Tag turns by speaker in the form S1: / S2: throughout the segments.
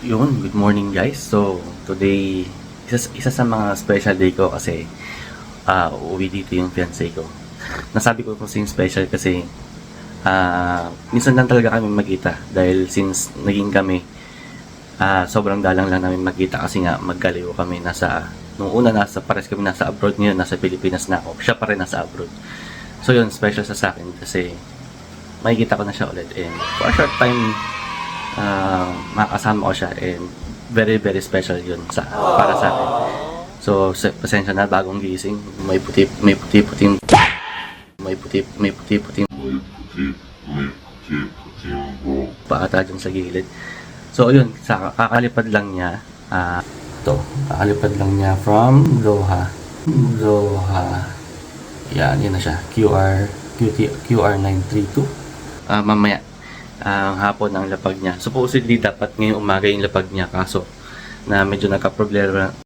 S1: Yun, good morning guys. So, today, isa sa mga special day ko kasi uuwi dito yung fiancé ko. Nasabi ko kasi yung special kasi minsan lang talaga kami magkita dahil since naging kami sobrang dalang lang namin magkita kasi nga maggaliw kami nung una pares kami nasa abroad, ngayon nasa Pilipinas na ako. Siya pa rin nasa abroad. So yun, special sa akin kasi makikita ko na siya ulit and for a short time makakasama ko siya and very very special yun para sa akin. So pasensya na, bagong gising, may puti-puting paata dyan sa gilid. So yun, kakalipad lang niya kakalipad lang niya from Doha. Yan na siya, QR 932. Mamaya ang hapon ang lapag niya. Supposedly dapat ngayong umaga yung lapag niya, kaso na medyo nagka-problema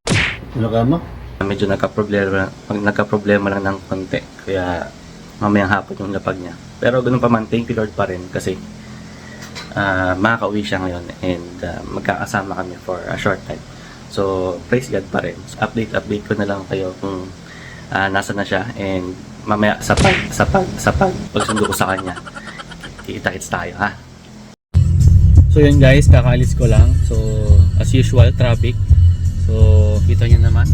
S1: lang ng konti, kaya mamayang hapon yung lapag niya. Pero ganun pa man, thank you Lord pa rin kasi makakauwi siya ngayon and magkakasama kami for a short time. So praise God pa rin. Update ko na lang kayo kung nasa na siya, and mamaya sa pagsundo ko sa kanya, kita-kits tayo ha. So yun guys, kakaalis ko lang. So as usual, traffic. So kita nyo naman.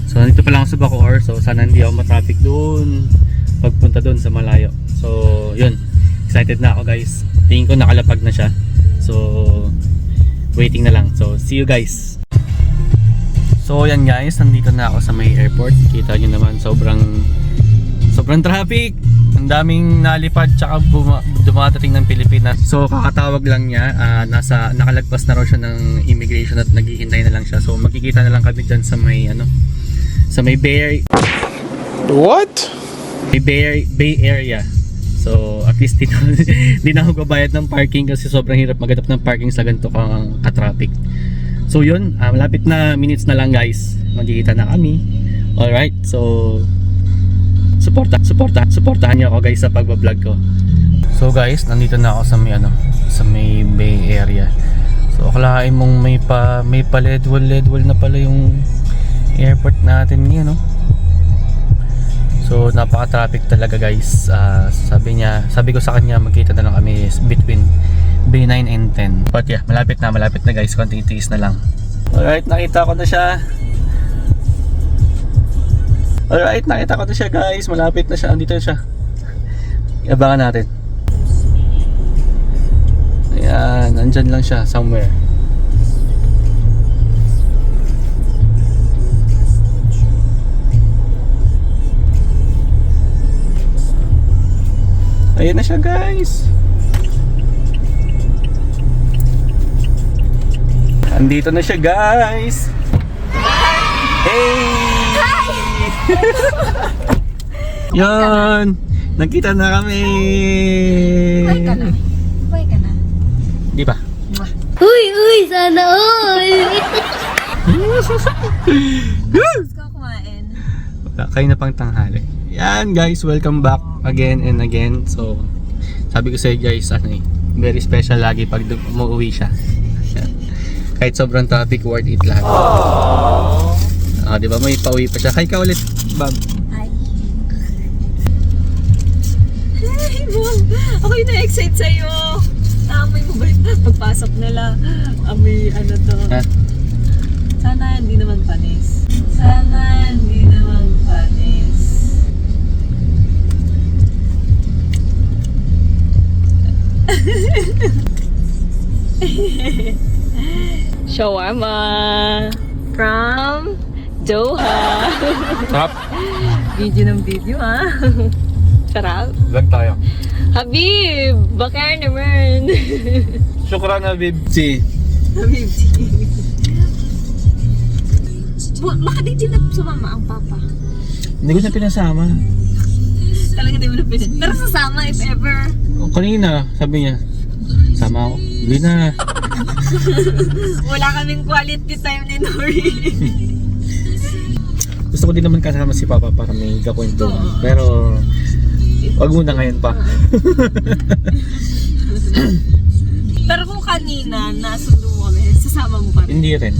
S1: So nandito pa lang ako sa Bacoor. So sana hindi ako matraffic doon pagpunta doon sa malayo. So yun, excited na ako guys. Tingin ko nakalapag na siya. So waiting na lang. So see you guys. So yan guys, nandito na ako sa may airport. Kita nyo naman, sobrang traffic. Ang daming nalipad tsaka dumadating ng Pilipinas. So kakatawag lang niya, nakalagpas na raw siya ng immigration at naghihintay na lang siya. So magkikita na lang kami dyan sa may Bay Area. So at least di na ako babayad ng parking kasi sobrang hirap maghanap ng parking sa ganito kang ka-traffic. So yun, malapit na minutes na lang guys, magkikita na kami. Alright, so supportahan niyo ako guys sa pagbablog ko. So guys, nandito na ako sa may Bay Area. So akalain mong may pa ledwall na pala yung airport natin ngayon, no? So napaka-traffic talaga guys. Sabi ko sa kanya magkita na lang kami between B9 and 10. But yeah, malapit na guys, konting tiis na lang. Alright, nakita ko na siya. Guys, malapit na siya. Andito na siya. Iabangan natin. Ayan, nandyan lang siya somewhere. Ayan na siya guys. Andito na siya guys. Hey! Yan, nagkita na kami.
S2: Buhay ka na.
S1: Di ba?
S2: Uy, sana all. Gusto ko kumain.
S1: Kayo na pang tanghali. Yan guys, welcome back again and again. So sabi ko sa guys, very special lagi pag umuwi siya. Kahit sobrang traffic, worth it lahat. Di ba, may pauwi pa siya. Hi ka ulit, Bob.
S2: Hi. Hey, Mom. Ako yung na-excite sa'yo. May mabait. Pagpasok nila, may to.
S1: Ha?
S2: Sana hindi naman panis. Shawarma from Doha.
S1: Sarap.
S2: Video ng video ha. Sarap.
S1: Vlog tayo.
S2: Habib, baka naman.
S1: Shukran Habibti.
S2: Habibti. Bakit di na sumama ang papa?
S1: Hindi ko na pinasama.
S2: Talaga di mo na pinasama. Pero sasama if ever.
S1: Kanina, sabi niya, sama ako. Hindi na.
S2: Wala kaming quality time ni Nori.
S1: Gusto ko din naman kasama si Papa para may kakwentuhan. Pero wag muna ngayon pa.
S2: Pero kung kanina, nasundo mo kami, sasama mo pa rin.
S1: Hindi rin.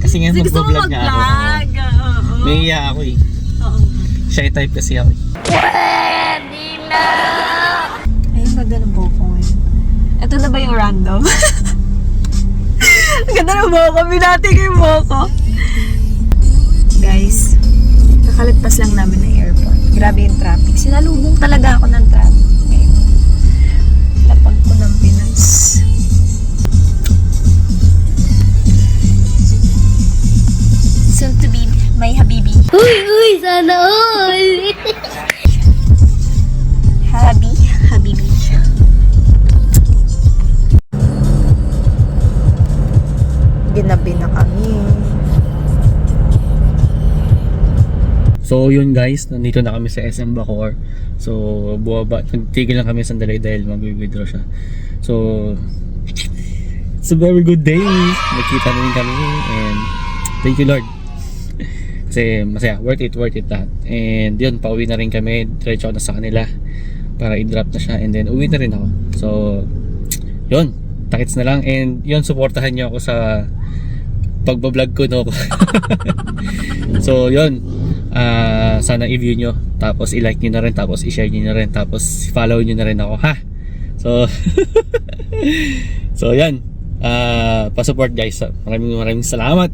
S1: Kasi ngayon
S2: Kasi gusto mo
S1: mag-vlog nga ako.
S2: mag-vlog. Oo.
S1: May iya ako eh.
S2: Oo.
S1: Shy type kasi ako eh.
S2: Ayun, ganda ng buhok ko ngayon. Ito na ba yung random? Ang ganda ng buhok ko. Binati ko yung buhok ko. Guys, kakalagpas lang namin ng airport. Grabe yung traffic. Sinalubong talaga ako ng traffic ngayon. Lapag ko ng Pinas. Soon to be my habibi.
S3: Uy, sana all!
S2: Habibi. Ginabi na kami.
S1: So yun guys, nandito na kami sa SM Bacoor. So nagtigil lang kami sandali dahil mag-withdraw siya. So it's a very good day. Nakita na rin kami and thank you Lord. Kasi masaya, worth it lahat. And yun, pauwi na rin kami. Diretso ako na sa kanila para i-drop na siya and then uwi na rin ako. So yun, takits na lang. And yun, supportahan niyo ako sa pagbablog ko, no? So yun, sana i-view nyo, tapos i-like nyo na rin, tapos i-share nyo na rin, tapos follow nyo na rin ako, ha? So so yan, pa-support guys. Maraming salamat.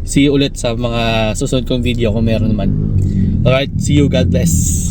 S1: See you ulit sa mga susunod kong video kung meron naman. Alright, see you, God bless.